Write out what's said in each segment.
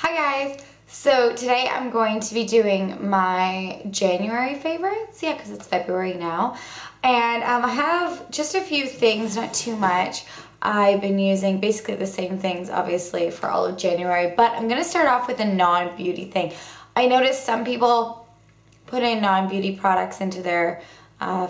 Hi guys! So today I'm going to be doing my January favorites, because it's February now. And I have just a few things, not too much. I've been using basically the same things obviously for all of January, but I'm going to start off with a non-beauty thing. I noticed some people put in non-beauty products into their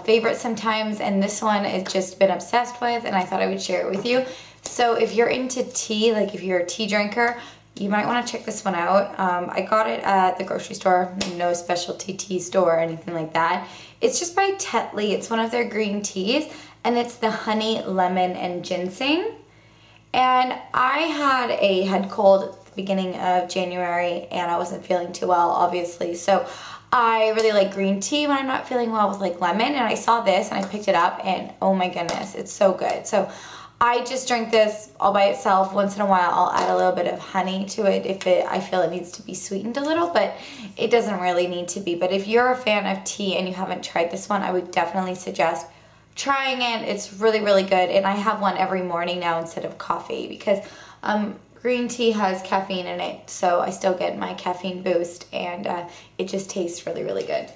favorites sometimes, and this one I've just been obsessed with and I thought I would share it with you. So if you're into tea, like if you're a tea drinker, you might want to check this one out. I got it at the grocery store, no specialty tea store or anything like that. It's just by Tetley. It's one of their green teas, and it's the honey, lemon, and ginseng. And I had a head cold at the beginning of January, and I wasn't feeling too well, obviously. So I really like green tea when I'm not feeling well with like lemon, and I saw this and I picked it up, and oh my goodness, it's so good. So I just drink this all by itself. Once in a while I'll add a little bit of honey to it if I feel it needs to be sweetened a little, but it doesn't really need to be. But if you're a fan of tea and you haven't tried this one, I would definitely suggest trying it. It's really, really good, and I have one every morning now instead of coffee because green tea has caffeine in it, so I still get my caffeine boost, and it just tastes really, really good.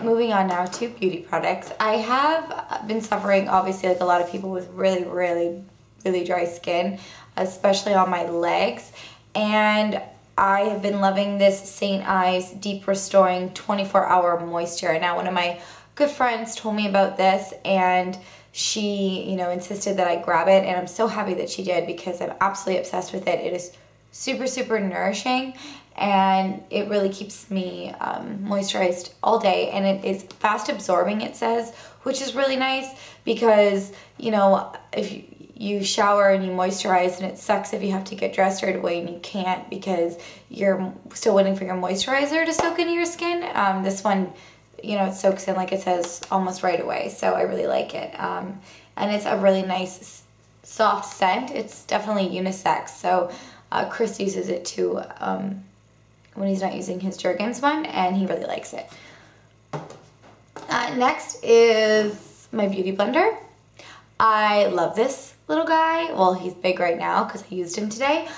Moving on now to beauty products. I have been suffering, obviously, like a lot of people, with really, really, really dry skin, especially on my legs. And I have been loving this St. Ives Deep Restoring 24-Hour Moisture. Now, one of my good friends told me about this, and she, insisted that I grab it, and I'm so happy that she did because I'm absolutely obsessed with it. It is super, super nourishing, and it really keeps me moisturized all day, and it is fast absorbing, it says, which is really nice because, if you shower and you moisturize, and it sucks if you have to get dressed right away and you can't because you're still waiting for your moisturizer to soak into your skin. This one, it soaks in, like it says, almost right away, so I really like it. And it's a really nice soft scent. It's definitely unisex, so Chris uses it too when he's not using his Jergens one, and he really likes it. Next is my beauty blender. I love this little guy. Well, he's big right now because I used him today.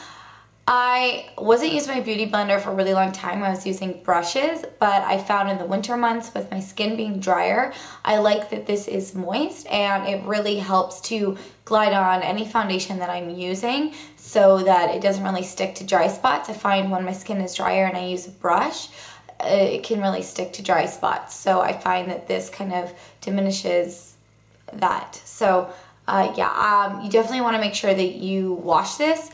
I wasn't using my beauty blender for a really long time. I was using brushes, but I found in the winter months with my skin being drier, I like that this is moist, and it really helps to glide on any foundation that I'm using so that it doesn't really stick to dry spots. I find when my skin is drier and I use a brush, it can really stick to dry spots. So I find that this kind of diminishes that. So you definitely want to make sure that you wash this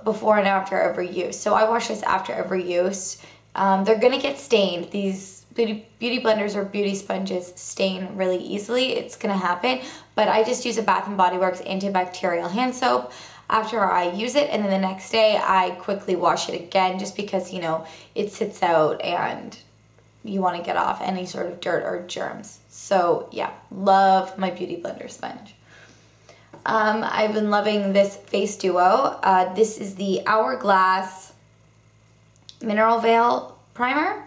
before and after every use. So I wash this after every use. They're gonna get stained. These beauty blenders or beauty sponges stain really easily. It's gonna happen, but I just use a Bath & Body Works antibacterial hand soap after I use it, and then the next day I quickly wash it again just because, it sits out and you want to get off any sort of dirt or germs. So yeah, love my beauty blender sponge. I've been loving this face duo. This is the Hourglass Mineral Primer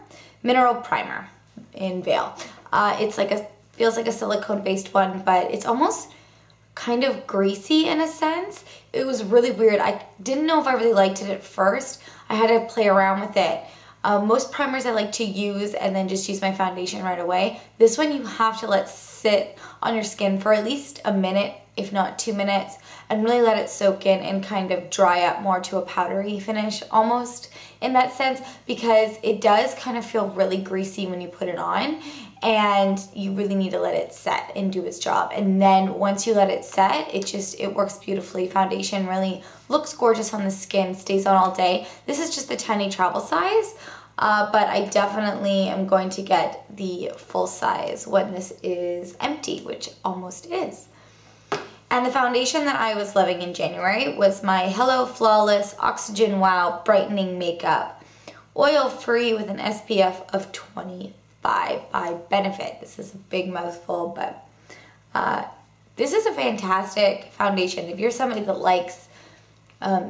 in Veil. It's feels like a silicone based one, but it's almost kind of greasy in a sense. It was really weird. I didn't know if I really liked it at first. I had to play around with it. Most primers I like to use and then just use my foundation right away. This one you have to let sit on your skin for at least a minute, if not 2 minutes, and really let it soak in and kind of dry up more to a powdery finish almost in that sense, because it does kind of feel really greasy when you put it on, and you really need to let it set and do its job. And then once you let it set, it works beautifully. Foundation really looks gorgeous on the skin, stays on all day. This is just the tiny travel size, but I definitely am going to get the full size when this is empty, which almost is. And the foundation that I was loving in January was my Hello Flawless Oxygen Wow Brightening Makeup. Oil-free with an SPF of 25 by Benefit. This is a big mouthful, but this is a fantastic foundation. If you're somebody that likes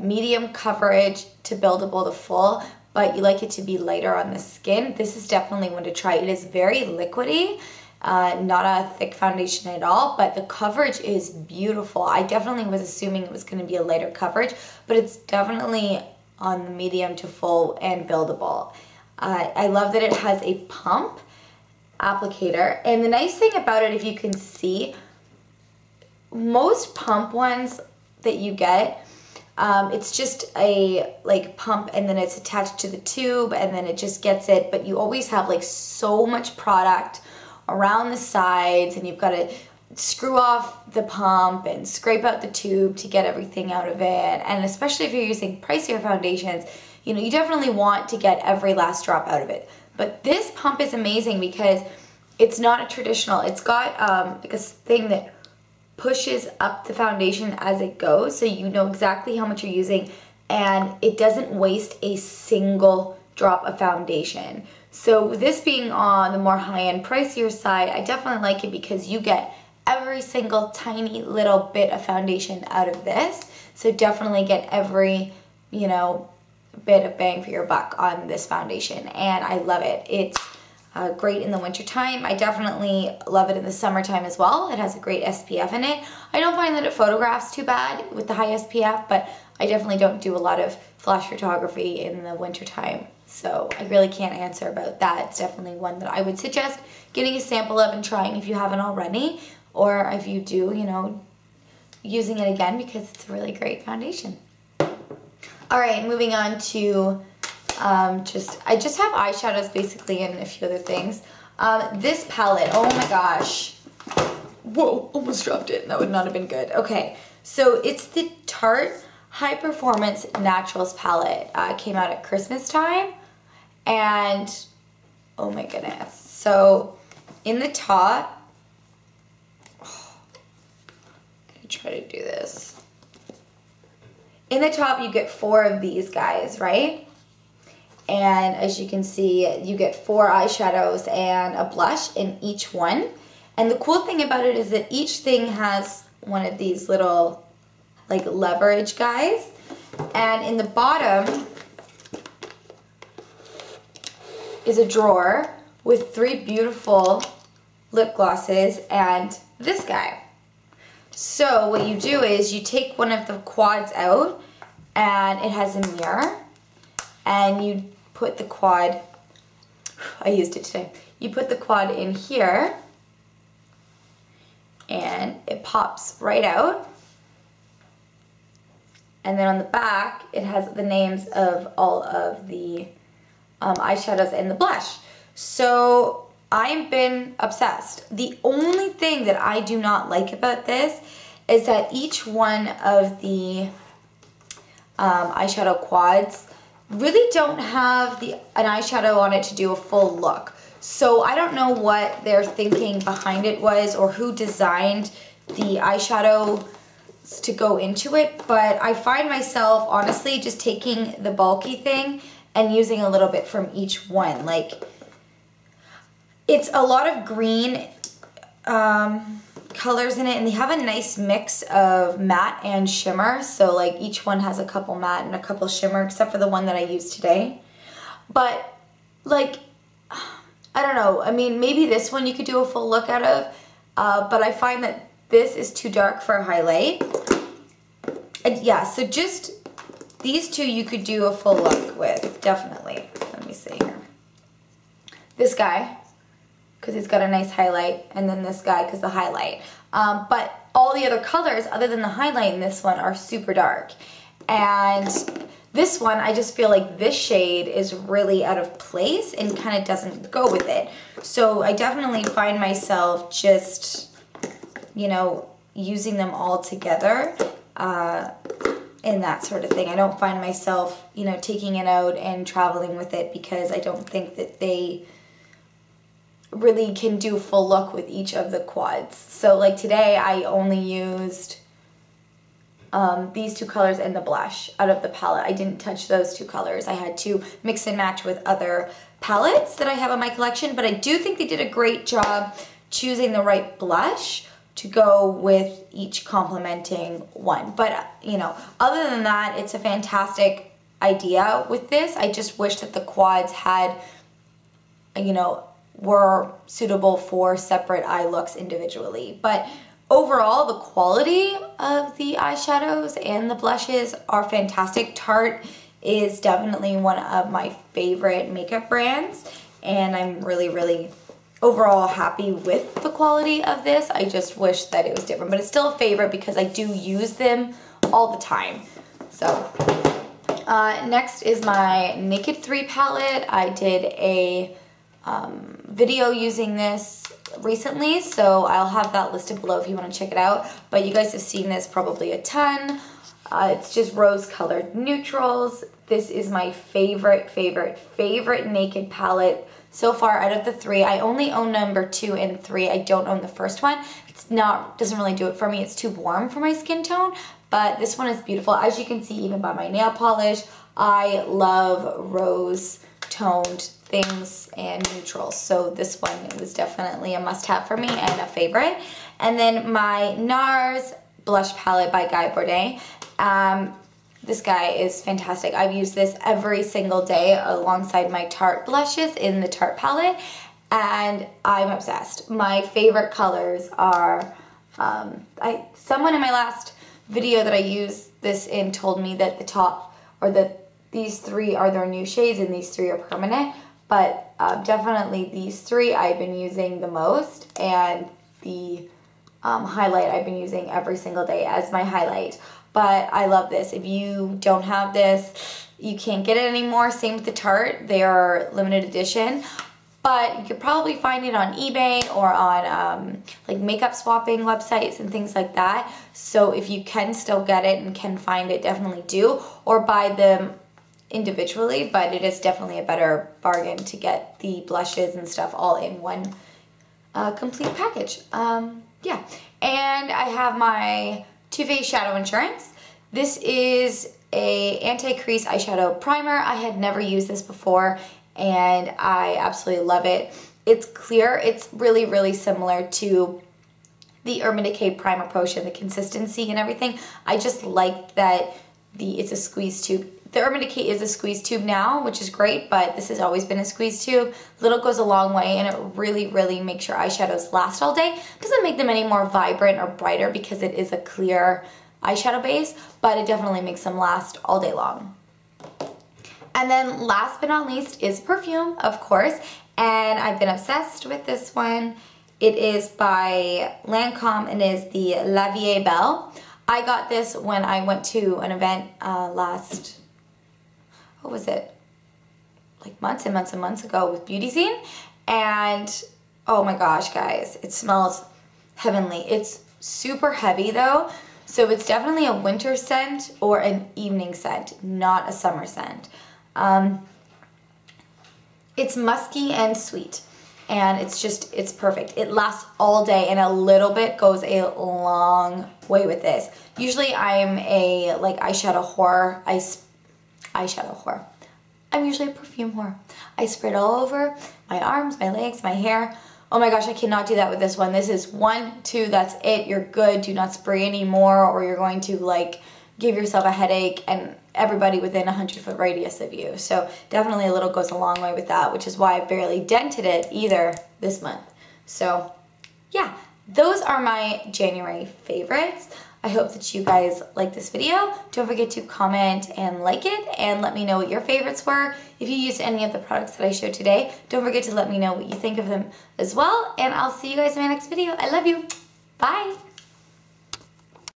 medium coverage to buildable to full, but you like it to be lighter on the skin, this is definitely one to try. It is very liquidy. Not a thick foundation at all, but the coverage is beautiful. I definitely was assuming it was going to be a lighter coverage, but it's definitely on the medium to full and buildable. I love that it has a pump applicator, and the nice thing about it, if you can see, most pump ones that you get, it's just a like pump and then it's attached to the tube and then it just gets it, but you always have like so much product around the sides and you've got to screw off the pump and scrape out the tube to get everything out of it. And especially if you're using pricier foundations, you know, you definitely want to get every last drop out of it. But this pump is amazing because it's not a traditional, it's got like a thing that pushes up the foundation as it goes, so you know exactly how much you're using and it doesn't waste a single drop of foundation. So with this being on the more high-end pricier side, I definitely like it because you get every single tiny little bit of foundation out of this. So definitely get every, you know, bit of bang for your buck on this foundation, and I love it. It's great in the winter time. I definitely love it in the summertime as well. It has a great SPF in it. I don't find that it photographs too bad with the high SPF, but I definitely don't do a lot of flash photography in the winter time. So I really can't answer about that. It's definitely one that I would suggest getting a sample of and trying if you haven't already, or if you do, you know, using it again because it's a really great foundation. All right, moving on to I just have eyeshadows basically and a few other things. This palette, oh my gosh. Whoa, almost dropped it. That would not have been good. Okay, so it's the Tarte High Performance Naturals palette. Came out at Christmas time, and oh my goodness. So in the top, I'm gonna try to do this. In the top, you get 4 of these guys, right? And as you can see, you get 4 eyeshadows and a blush in each one. And the cool thing about it is that each thing has one of these little like leverage guys. And in the bottom is a drawer with 3 beautiful lip glosses and this guy. So what you do is you take one of the quads out and it has a mirror, and you put the quad, I used it today, you put the quad in here and it pops right out, and then on the back it has the names of all of the eyeshadows and the blush. So I've been obsessed. The only thing that I do not like about this is that each one of the eyeshadow quads really don't have an eyeshadow on it to do a full look. So I don't know what their thinking behind it was or who designed the eyeshadow to go into it, but I find myself honestly just taking the bulky thing and using a little bit from each one. Like, it's a lot of green colors in it, and they have a nice mix of matte and shimmer, so like each one has a couple matte and a couple shimmer, except for the one that I used today. But like, I don't know, I mean, maybe this one you could do a full look out of, but I find that this is too dark for a highlight. And yeah, so just these 2 you could do a full look with, definitely. Let me see here. This guy, because it's got a nice highlight, and then this guy because the highlight. But all the other colors other than the highlight in this one are super dark. And this one, I just feel like this shade is really out of place and kind of doesn't go with it. So I definitely find myself just, you know, using them all together and that sort of thing. I don't find myself, you know, taking it out and traveling with it because I don't think that they really can do full look with each of the quads. So like today I only used these 2 colors and the blush out of the palette. I didn't touch those 2 colors. I had to mix and match with other palettes that I have in my collection, but I do think they did a great job choosing the right blush to go with each complementing one. But you know, other than that, it's a fantastic idea with this. I just wish that the quads had, you know, were suitable for separate eye looks individually. But overall, the quality of the eyeshadows and the blushes are fantastic. Tarte is definitely one of my favorite makeup brands, and I'm really overall happy with the quality of this. I just wish that it was different, but it's still a favorite because I do use them all the time. So next is my Naked 3 palette. I did a video using this recently, so I'll have that listed below if you want to check it out, but you guys have seen this probably a ton. It's just rose colored neutrals. This is my favorite Naked palette so far out of the 3. I only own number 2 and 3. I don't own the first one. Doesn't really do it for me. It's too warm for my skin tone, but this one is beautiful. As you can see, even by my nail polish, I love rose toned things and neutrals. So this one was definitely a must-have for me and a favorite. And then my Nars blush palette by Bourdin. This guy is fantastic. I've used this every single day alongside my Tarte blushes in the Tarte palette, and I'm obsessed. My favorite colors are, someone in my last video that I used this in told me that the top, or that these 3 are their new shades and these 3 are permanent, but definitely these 3 I've been using the most, and the highlight I've been using every single day as my highlight. But I love this. If you don't have this, you can't get it anymore. Same with the Tarte. They are limited edition. But you could probably find it on eBay or on like makeup swapping websites and things like that. So if you can still get it and can find it, definitely do. Or buy them individually. But it is definitely a better bargain to get the blushes and stuff all in one complete package. Yeah. And I have my Too Faced Shadow Insurance. This is a anti-crease eyeshadow primer. I had never used this before, and I absolutely love it. It's clear. It's really similar to the Urban Decay Primer Potion, the consistency and everything. I just like that it's a squeeze tube. The Urban Decay is a squeeze tube now, which is great, but this has always been a squeeze tube. Little goes a long way, and it really makes your eyeshadows last all day. Doesn't make them any more vibrant or brighter because it is a clear eyeshadow base, but it definitely makes them last all day long. And then last but not least is perfume, of course, and I've been obsessed with this one. It is by Lancome and is the La Vie Belle. I got this when I went to an event what was it? Like months and months ago with Beauty Scene. And oh my gosh, guys, it smells heavenly. It's super heavy though. So it's definitely a winter scent or an evening scent, not a summer scent. It's musky and sweet. And it's perfect. It lasts all day, and a little bit goes a long way with this. Usually I'm a like eyeshadow whore. I'm usually a perfume whore. I spray it all over my arms, my legs, my hair. Oh my gosh, I cannot do that with this one. This is 1, 2, that's it. You're good. Do not spray anymore, or you're going to like give yourself a headache and everybody within a 100-foot radius of you. So definitely a little goes a long way with that, which is why I barely dented it either this month. So yeah, those are my January favorites. I hope that you guys like this video. Don't forget to comment and like it, and let me know what your favorites were. If you used any of the products that I showed today, don't forget to let me know what you think of them as well, and I'll see you guys in my next video. I love you. Bye.